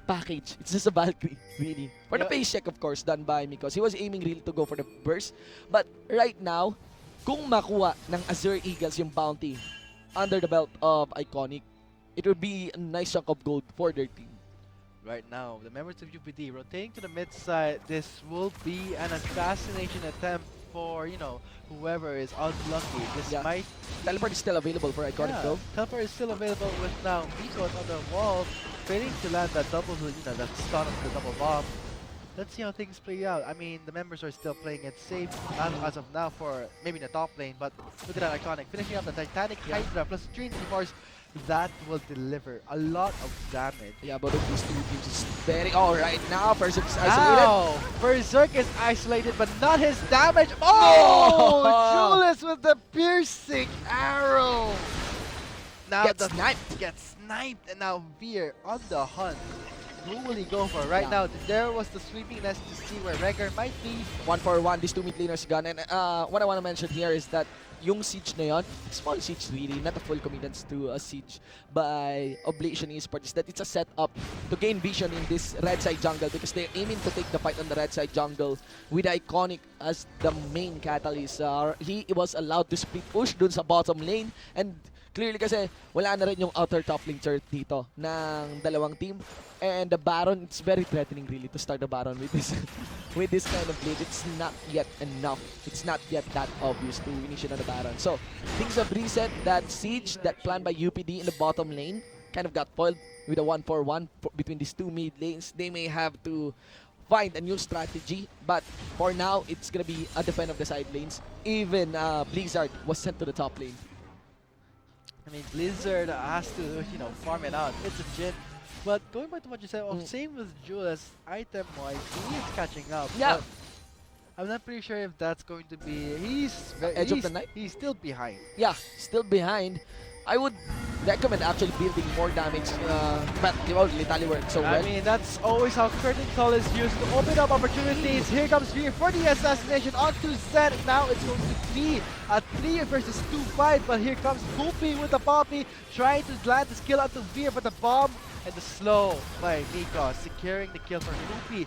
package. It's just a Valkyrie, really. For the Yeah. face check, of course, done by me because he was aiming really to go for the burst. But right now, kung makuha ng Azure Eagles yung bounty under the belt of Iconic, it would be a nice chunk of gold for their team. Right now, the members of UPD rotating to the mid side. This will be an assassination attempt for, you know, whoever is unlucky. This Yeah. might... Teleport is still available for Iconic though. Teleport is still available with now Mikos on the wall, failing to land that double, you know, that stun of the double bomb. Let's see how things play out. I mean, the members are still playing it safe as of now for maybe the top lane, but look at that Iconic finishing up the Titanic Hydra plus Trinity Force. That will deliver a lot of damage. Yeah, both of these two teams is very... Oh, right now, Berserk is isolated. Now, Berserk is isolated, but not his damage. Oh, Julius with the piercing arrow. Now Gets sniped. Gets sniped, and now Veer on the hunt. Who will he go for? Right Yeah. now, there was the sweepiness to see where Regger might be. 1-for-1, these two mid laners gone. And what I want to mention here is that yung siege na yun, small siege really, not a full commitment to a siege by Oblation Esports, is that it's a setup to gain vision in this red side jungle because they're aiming to take the fight on the red side jungle with Iconic as the main catalyst. He was allowed to split push dun sa bottom lane and clearly kasi wala na rin yung outer top laner dito ng dalawang team. And the Baron, it's very threatening really to start the Baron with this with this kind of blade. It's not yet enough. It's not yet that obvious to initiate on the Baron. So, things have reset. That siege, that plan by UPD in the bottom lane, kind of got foiled with a 1-for-1 between these two mid lanes. They may have to find a new strategy, but for now, it's gonna be a defend of the side lanes. Even Blizzard was sent to the top lane. I mean, Blizzard has to, you know, farm it out. It's a Jin. But going back to what you said, same with Julius, item-wise, he is catching up. Yeah. But I'm not pretty sure if that's going to be... Edge of the night? He's still behind. Yeah, still behind. I would recommend actually building more damage, but it won't literally work so well. I mean, that's always how Curtain Call is used to open up opportunities. Here comes Veer for the assassination onto Zed. Now it's going to be a 3 versus 2 fight, but here comes Goopy with the Poppy, trying to land the skill onto Veer, but the bomb and the slow by Miko, securing the kill for Goopy.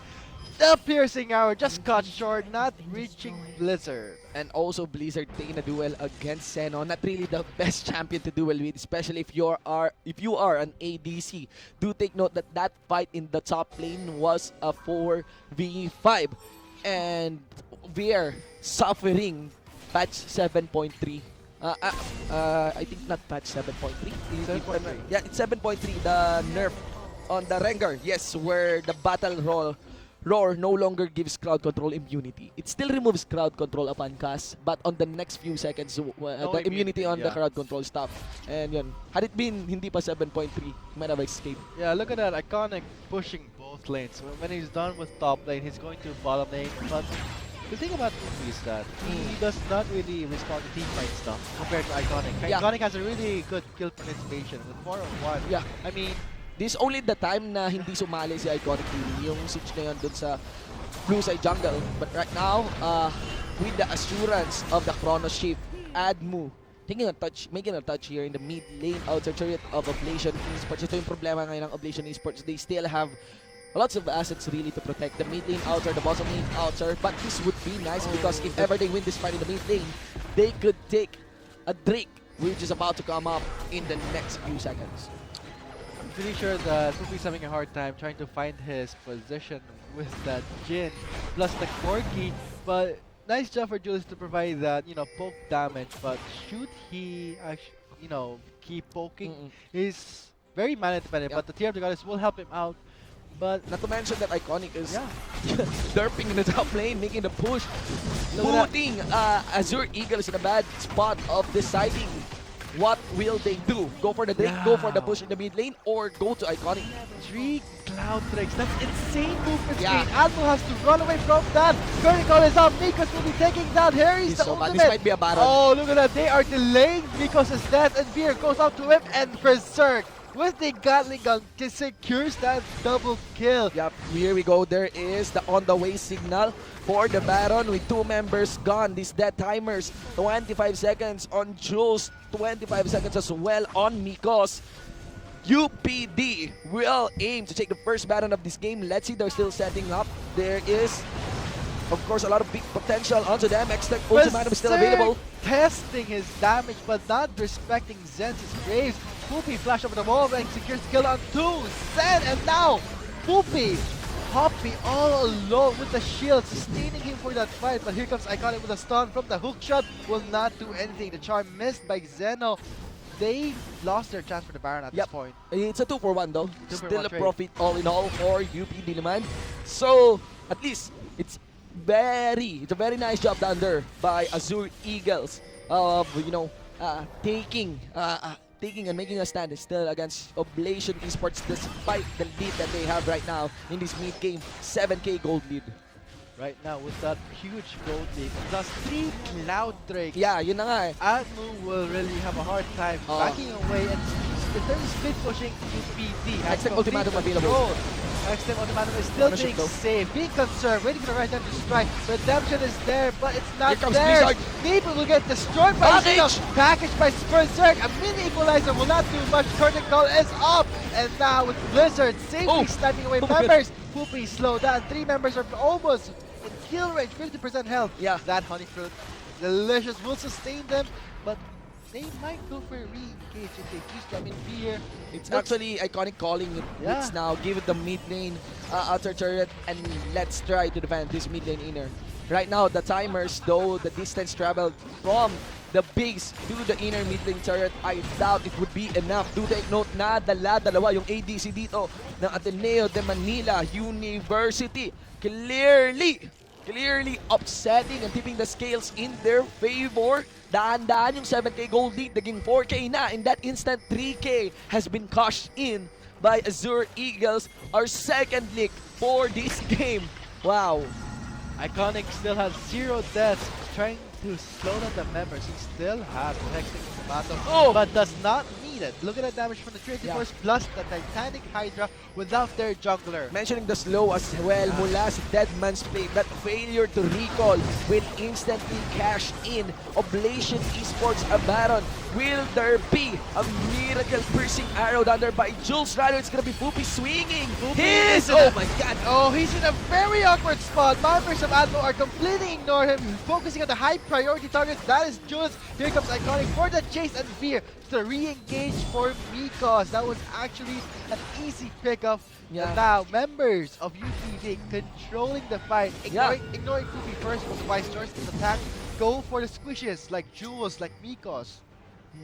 The piercing arrow just cut short, not reaching Blizzard. And also Blizzard taking a duel against Xeno. Not really the best champion to duel with, especially if you are an ADC. Do take note that that fight in the top lane was a 4v5. And we're suffering patch 7.3. I think not patch 7.3. 7.3. Yeah, it's 7.3. The nerf on the Rengar. Yes, where the battle roar no longer gives crowd control immunity. It still removes crowd control upon cast, but on the next few seconds, the immunity on the crowd control stops. And yun, had it been hindi pa 7.3, might have escaped. Yeah, look at that, Iconic pushing both lanes. When he's done with top lane, he's going to bottom lane. But the thing about Goofy is that he does not really respond to teamfight stuff compared to Iconic. Yeah. Iconic has a really good kill participation with 4-on-1. Yeah. I mean, This is only the time na hindi sumali si Iconic really, yung siege na yun dun sa blue side jungle. But right now, with the assurance of the Chrono Shift, ADMU, making a touch here in the mid lane outside turret of Oblation Esports. Ito yung problema ngayon ng Oblation Esports. They still have lots of assets really to protect the mid lane outer, the bottom lane outer. But this would be nice because if ever they win this fight in the mid lane, they could take a Drake, which is about to come up in the next few seconds. I'm pretty sure that Goofy's having a hard time trying to find his position with that Jin plus the Corki. But nice job for Julius to provide that, you know, poke damage. But should he actually, you know, keep poking? His very mana dependent, Yeah. but the Tear of the Goddess will help him out. But Not to mention that Iconic is yeah, derping in the top lane, making the push, Look at putting Azure Eagles in a bad spot of deciding what will they do. Go for the Drake, go for the Yeah. push in the mid lane, or go to Iconic. 3 Cloud Tricks. That's insane movement Yeah. speed. ADMU has to run away from that. Critical is up. Mikos will be taking down Harry's the So bad. ultimate. This might be a Baron. Oh, look at that. They are delaying Mikos' death, and Veer goes out to him, and Berserk with the Gatling gun secures that double kill. Yep, here we go. There is the on the way signal for the Baron with 2 members gone. These dead timers, 25 seconds on Jules, 25 seconds as well on Mikos. UPD will aim to take the first Baron of this game. Let's see, they're still setting up. There is, of course, a lot of big potential onto them. Extec Ultimatum is still available. Testing his damage, but not respecting Zen's graves. Poopy flash over the wall and secures the kill on 2. Zen, and now Poopy, Hoppy all alone with the shield, sustaining him for that fight. But here comes Iconic with a stun from the hook shot. Will not do anything. The charm missed by Zeno. They lost their chance for the Baron at this Yep. point. It's a 2-for-1 though. 2-for-1 Still a trade. profit all in all for UPD naman. So, at least, it's a very nice job done there by Azure Eagles of, taking and making a stand still against Oblation Esports despite the lead that they have right now in this mid game. 7K gold lead. Right now with that huge gold lead, plus 3 Cloud Drakes. Yeah, yun na nga eh. ADMU will really have a hard time backing away, and if they're split pushing UPD has Extec Ultimatum complete available. control. Extec Ultimatum is still Ownership being though. safe, being conserved, waiting for the right time to strike. Redemption is there, but it's not Here comes there. Blizzard. Neeple will get destroyed by Package! Zeno. Package by Berserk. A mini equalizer will not do much. Curtain call is up, and now with Blizzard safely sniping away Oh my members. Poopy slowed down. 3 members are almost in kill range, 50% health. Yeah. That honey fruit, delicious, will sustain them, but they might go for a re-engage if they use them in fear. It's actually Iconic calling it Yeah. it's now. Give it the mid lane outer turret and let's try to defend this mid lane inner. Right now, the timers, though the distance traveled from the base to the inner mid lane turret, I doubt it would be enough. Do take note na dalawa yung ADC dito ng Ateneo de Manila University. Clearly upsetting and tipping the scales in their favor. Daan-daan yung 7K gold lead, naging 4K na. In that instant, 3K has been cashed in by Azure Eagles, our second lick for this game. Wow. Iconic still has 0 deaths, trying to slow down the members. He still has the Hextech Ultimatum, but does not need it. Look at the damage from the Trinity Force plus the Titanic Hydra without their jungler. Mentioning the slow as well mula sa Deadman's Play, that failure to recall will instantly cash in. Oblation Esports a Baron. Will there be a miracle piercing arrow down there by Jules? Rather, it's gonna be Poopy swinging. His! Oh my god! Oh, he's in a very awkward spot. Members of ADMU are completely ignoring him, focusing on the high priority targets. That is Jules. Here comes Iconic for the chase and fear. The re-engage for Mikos. That was actually an easy pickup. Yeah. And now, members of UPD controlling the fight, ignoring Poopy first was a wise choice in attack. Go for the squishes like Jules, like Mikos.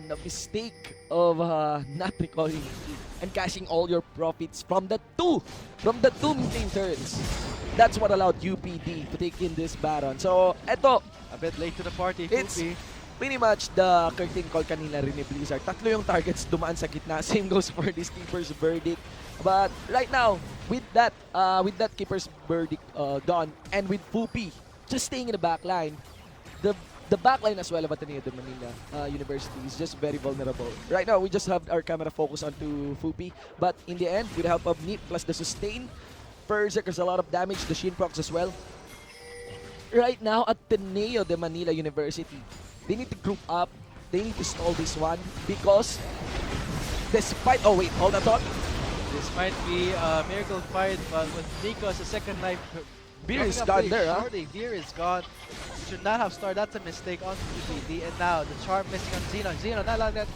The mistake of not recalling and cashing all your profits from the two mid lane turrets. That's what allowed UPD to take in this Baron. So, eto, A bit late to the party, It's- Poopy. pretty much the curtain call kanina rin ni Blizzard. Tatlo yung targets dumaan sa gitna. Same goes for this Keeper's Verdict. But right now, with that Keeper's Verdict gone, and with Poopy just staying in the back line, the backline as well of Ateneo de Manila University is just very vulnerable. Right now, we just have our camera focused onto Poopy, but in the end, with the help of Neep plus the sustain, Berserk has a lot of damage, the Shin procs as well. Right now, Ateneo de Manila University, they need to group up, they need to stall this one, because despite, oh wait, hold on thought. This might be a miracle fight, but with Mikos, the second life. Beer coming is up gone pretty there, huh? shortly. Beer is gone. Should not have started. That's a mistake on UPD. And now the charm missing on Xeno. Xeno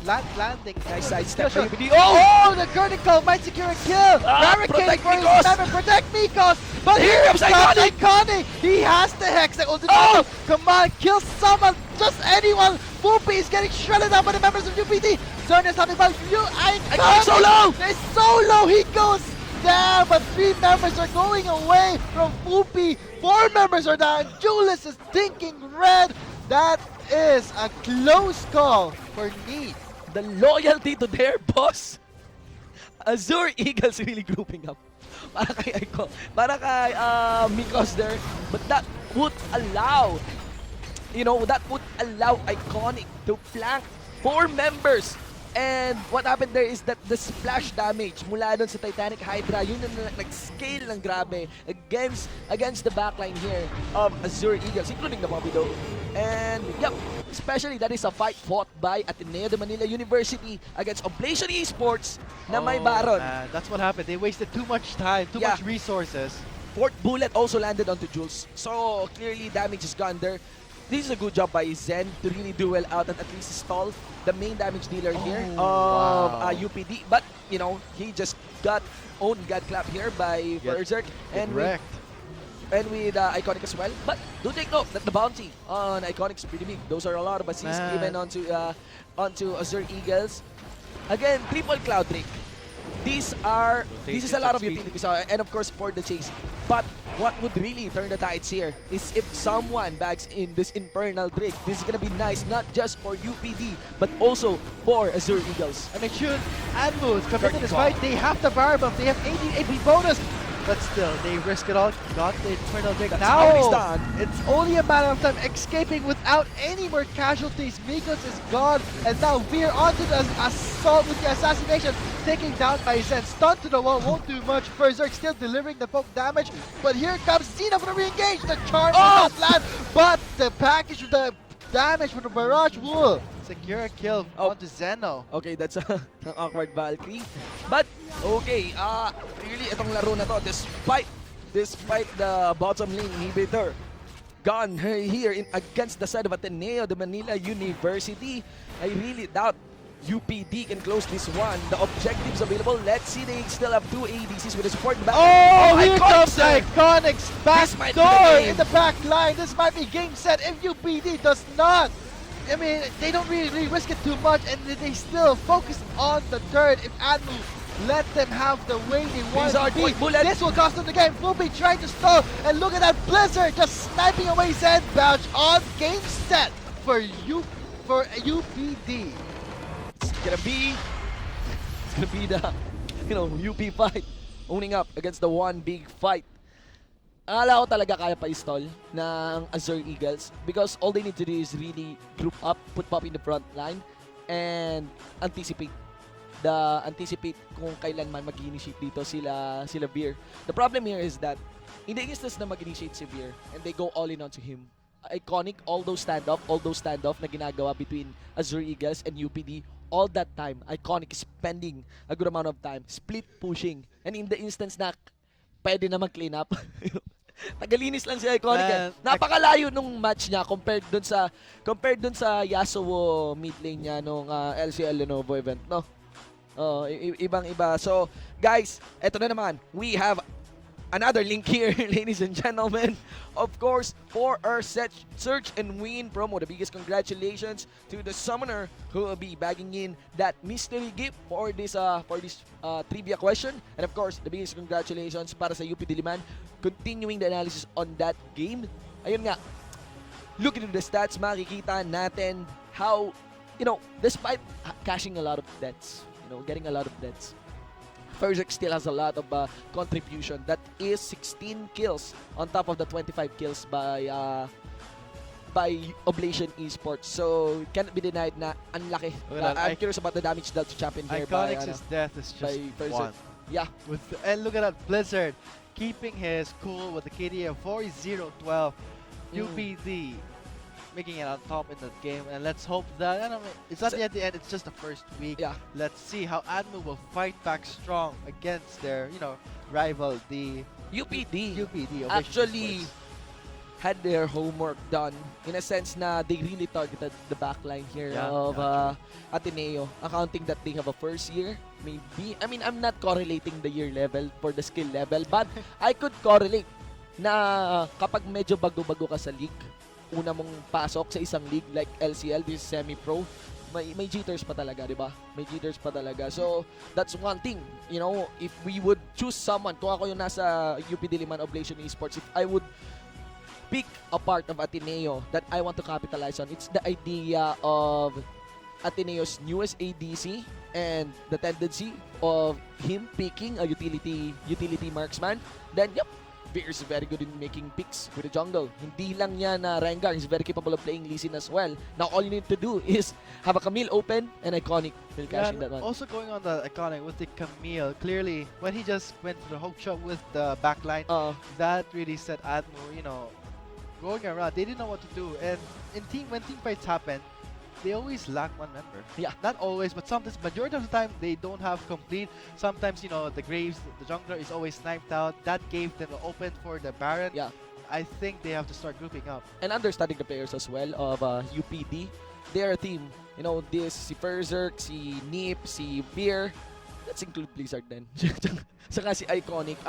not landing. Nice sidestep Skill for shot. UPD. Oh! Oh, the critical might secure a kill. Barricade protect for his Mikos. sniper. Protect Mikos. But Here comes Iconic. Iconic. He has the Hex. The ultimate. Come on, kill someone. Just anyone. Fupi is getting shredded up by the members of UPD. Zern is talking about you. Iconic so low! They're so low. He goes down, but 3 members are going away from Fupi. 4 members are down. Julius is thinking red. That is a close call for Neat. The loyalty to their boss. Azure Eagles really grouping up. Para kay Mikos there. But that would allow, that would allow Iconic to flank 4 members. And what happened there is that the splash damage mula dun sa Titanic Hydra, yun yung nag-scale ng grabe against the backline here of Azure Eagles, including the Mobido. And yep, especially that is a fight fought by Ateneo de Manila University against Oblation Esports na may Baron. Man, that's what happened. They wasted too much time, too much resources. 4th bullet also landed onto Jules. So clearly damage is gone there. This is a good job by Zen to really do well out and at least stall the main damage dealer here of UPD. But, he just got own God clap here by Berserk. And with Iconic as well. But do take note that the bounty on Iconic is pretty big. Those are a lot of assists given onto Azure Eagles. Again, triple Cloud Drake. This is a lot of utilities, and of course for the chase. But what would really turn the tides here is if someone bags in this Infernal Drake. This is gonna be nice, not just for UPD, but also for Azure Eagles. I mean, should ADMU commit to this fight, they have the bar buff, they have 18 AP bonus. But still, they risk it all. Got the Infernal Drake. Now, it's only a matter of time escaping without any more casualties. Mikos is gone, and now we're onto the assault with the assassination, taking down by Zen. Stun to the wall won't do much. Berserk still delivering the poke damage, but here comes Xena for the re-engage. The charm will not land, but the package with the damage from the barrage will secure a kill onto Zeno. Okay, that's an awkward Valkyrie. But, okay, really itong laro na to, despite the bottom lane inhibitor gone here against the side of Ateneo de Manila University, I really doubt UPD can close this one. The objectives available, let's see, they still have 2 ADCs with a support back. Oh, here comes Iconic's This might be backdoor the game. in the back line. This might be game set if UPD does not. I mean, they don't really risk it too much, and they still focus on the third. If ADMU let them have the way they want to be, this will cost them the game. Fupi trying to stall, and look at that Blizzard just sniping away Zen. Bouch on game set for UPD. It's gonna be the UP fight owning up against the one big fight. Akala ko talaga kaya pa i-stall ng Azure Eagles because all they need to do is really group up, put Pop in the front line, and anticipate kung kailan man mag-initiate dito sila Veer. The problem here is that in the instance na mag-initiate si Veer and they go all in onto him, Iconic, all those standoff na ginagawa between Azure Eagles and UPD, all that time, Iconic is spending a good amount of time split pushing, and in the instance na pwede na mag-clean up, tagalinis lang si Iconic. Napakalayo nung match niya compared dun sa Yasuo mid lane niya nung LCL Lenovo event, no? Ibang-iba. So, guys, eto na naman. We have another link here, ladies and gentlemen. Of course, for our search and win promo, the biggest congratulations to the summoner who will be bagging in that mystery gift for this trivia question. And of course, the biggest congratulations para sa UP Diliman, continuing the analysis on that game. Ayun nga, looking at the stats, makikita natin how, despite cashing a lot of debts, getting a lot of debts, Berserk still has a lot of contribution. That is 16 kills on top of the 25 kills by Oblation Esports. So, it cannot be denied na ang laki. I'm curious about the damage dealt to champion here Iconic's death is just one. Yeah. And look at that Blizzard keeping his cool with the KD of 40-12. UPD making it on top in that game, and let's hope that it's not yet the end, it's just the first week. Yeah. Let's see how ADMU will fight back strong against their rival, the UPD Ovation actually Esports. had their homework done in a sense na they really targeted the backline here of Ateneo, accounting that they have a first year, maybe. I mean, I'm not correlating the year level for the skill level, but I could correlate na kapag medyo bago-bago ka sa league, una mong pasok sa isang league like LCL, this is semi-pro, may jitters pa talaga, di ba? May jitters pa talaga. So, that's one thing. You know, if we would choose someone, kung ako yung nasa UPD Liman Oblation Esports, if I would pick a part of Ateneo that I want to capitalize on, it's the idea of Ateneo's newest ADC and the tendency of him picking a utility marksman. Then, yep, Veer is very good in making picks with the jungle. Hindi lang niya na Rengar, he's very capable of playing Lee Sin as well. Now, all you need to do is have a Camille open and Iconic will cash in that one. Also going on the Iconic with the Camille, clearly, when he just went to the hook shot with the backline, that really set ADMU, you know, going around. They didn't know what to do. And when team fights happen, they always lack one member. Yeah. Not always, but sometimes, majority of the time, they don't have complete. Sometimes, you know, the Graves, the jungler is always sniped out. That gave them an open for the Baron. Yeah. I think they have to start grouping up. And understanding the players as well of UPD. They're a team. You know, this si Ferzerk, si Nip, si Veer. Let's include Blizzard then. Saka si Iconic.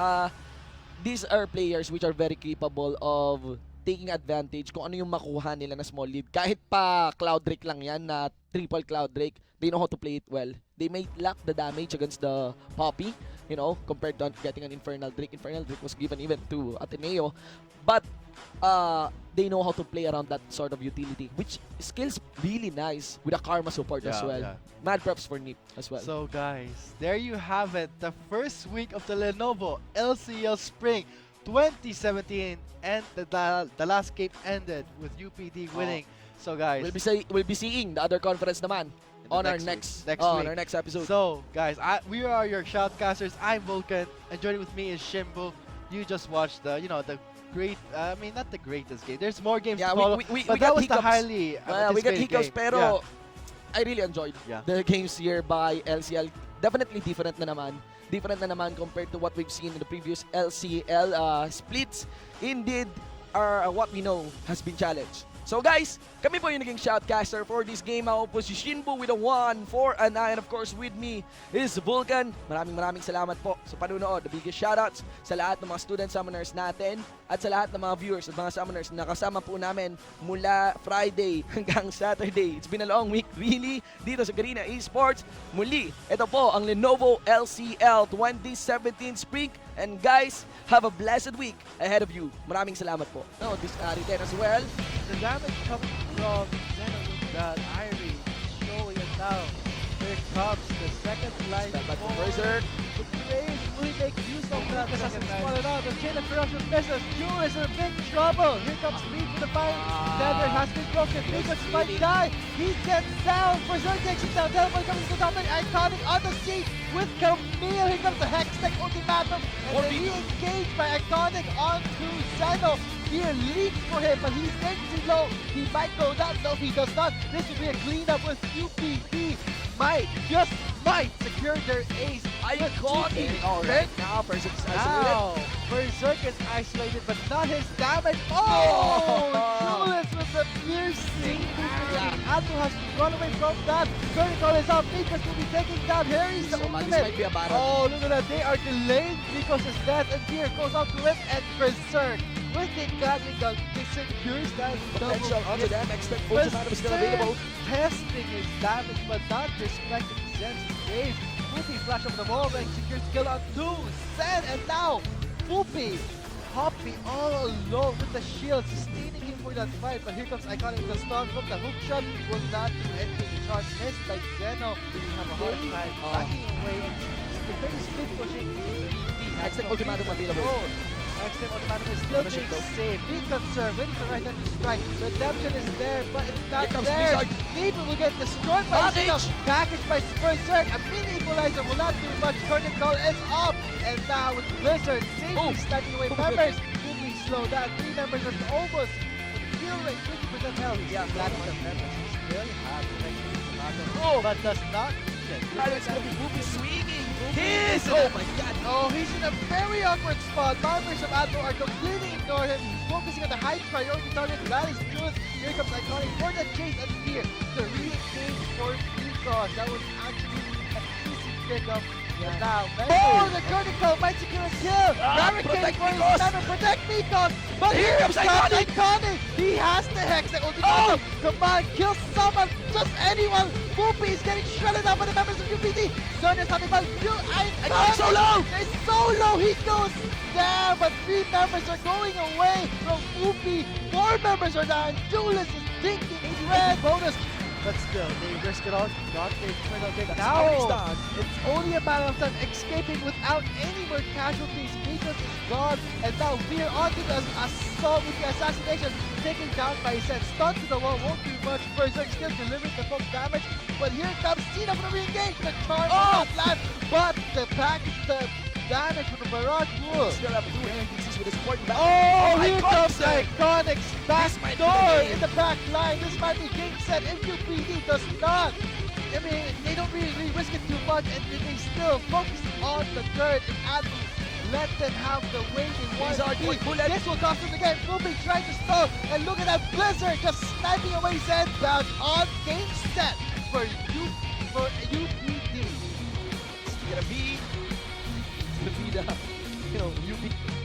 These are players which are very capable of taking advantage kung ano yung makuha nila na small lead. Kahit pa Cloud Drake lang yan na triple Cloud Drake, they know how to play it well. They may lack the damage against the Poppy, you know, compared to getting an Infernal Drake. Infernal Drake was given even to Ateneo. But they know how to play around that sort of utility, which skills really nice with a Karma support as well. Yeah. Mad props for Nip as well. So guys, there you have it. The first week of the Lenovo LCL Spring 2017, and the last game ended with UPD winning. So guys, we'll be seeing the other conference naman on our next episode. So guys, we are your shoutcasters. I'm Vulcan, and joining with me is Shimbu. You just watched the great, I mean, not the greatest game. There's more games to follow, but that was the highly we got hiccups, game. pero I really enjoyed the games here by LCL. Definitely different na naman compared to what we've seen in the previous LCL splits. Indeed, what we know has been challenged. So guys, kami po yung naging shoutcaster for this game. Ako po si Shinbu with a 1, 4, and 9. And of course, with me is Vulcan. Maraming salamat po sa panunood. The biggest shoutouts sa lahat ng mga student summoners natin at sa lahat ng mga viewers at mga summoners na kasama po namin mula Friday hanggang Saturday. It's been a long week, really, dito sa Garena Esports. Muli, ito po ang Lenovo LCL 2017 Spring. And guys, have a blessed week ahead of you. Maraming salamat po. No, this Ariten as well. The damage coming from Zeno with that Irie showing it now. Here comes the second line. Step back from Berserk. The Graves will make use of that. Spot it out. The chain of corruption misses. Jewel is in big trouble. Here comes Speed for the fire. Standard has been broken. Nicholas might die. He gets down. Berserk takes him down. Teleport coming to the top. Iconic on the seat with Camille. Here comes the Hextech Ultimatum. And then re-engaged by Iconic onto Zeno. Fear leaps for him, but he's dangerously low. He might go down. No, he does not. This will be a cleanup with UPD. Just might secure their ace. Iconic. Right now, Berserk is isolated. Berserk is isolated, but not his damage. Oh! Julius with the piercing. Atu has to run away from that. Vertical is up. Nikos will be taking down Harry's ultimate. This might be a battle. Oh, look at that. They are delaying Nikos' death, and Fear goes out to it, and Berserk with the Gatling gun, it secures that potential onto them. Expect Ultimatum is still available. Testing his damage, but not respecting Zen's waves. Poopy flash up the wall and secures kill on 2. Zen, and now Poopy, Hoppy all alone with the shield, sustaining him for that fight. But here comes Iconic with the stun from the hook shot. Will not do anything. The charge missed by Zeno. We have a hard time backing away and very split pushing. Expect Ultimatum available. XM Automatic is still being safe. Be concerned. Waiting for right hand to strike. Redemption is there, but it's not there. Needle will get destroyed by Zeno. Packaged by Berserk. A mini equalizer will not do much. Curtain call is up. And now with Blizzard safely sniping away members. Moving slow down. 3 members are almost kill rate 50% health. Yeah, that is the members who still have but does not reach it. It's going to be Poopy swinging. Oh my god. Oh, he's in a very awkward spot. Members of ADMU are completely ignoring him. Focusing on the high priority target. That is Jules. Here comes Iconic for the chase and Fear. The re-engage for Nikos. That was actually an easy pickup. And now, the critical might secure a kill. Barricade for his member. Protect Nikos. But here comes Iconic. He has the Hex that ultimately come on, kill someone, just anyone. Poopy is getting shredded up by the members of UPD. Sonya's having about It's so low! It's so low, he goes down, but 3 members are going away from Poopy. 4 members are down. Julius is thinking red bonus. But still, they risk it all. Not they turn out big. Now it's only a matter of time escaping without any more casualties. Mikos is gone, and now we're on to the assault with the assassination. Taken down by Sen. Stunned to the wall, won't do much. Berserk still delivering the full damage. But here comes Cena for the re-engage. The charm will not land, but the package, the damage from the Barrage Wolf. Still have 2 NPCs with his support back. Oh, my here God, comes sir. Iconic's back might be door the game. in the back line. This might be game set if UPD does not. I mean, they don't really risk it too much, and they still focus on the third and ADMU. Let them have the way they want These are to be. good bullets. This will cost them the game. Poopy trying to stall, and look at that Blizzard just sniping away Zen down on game set for UPD. It's gonna be the UP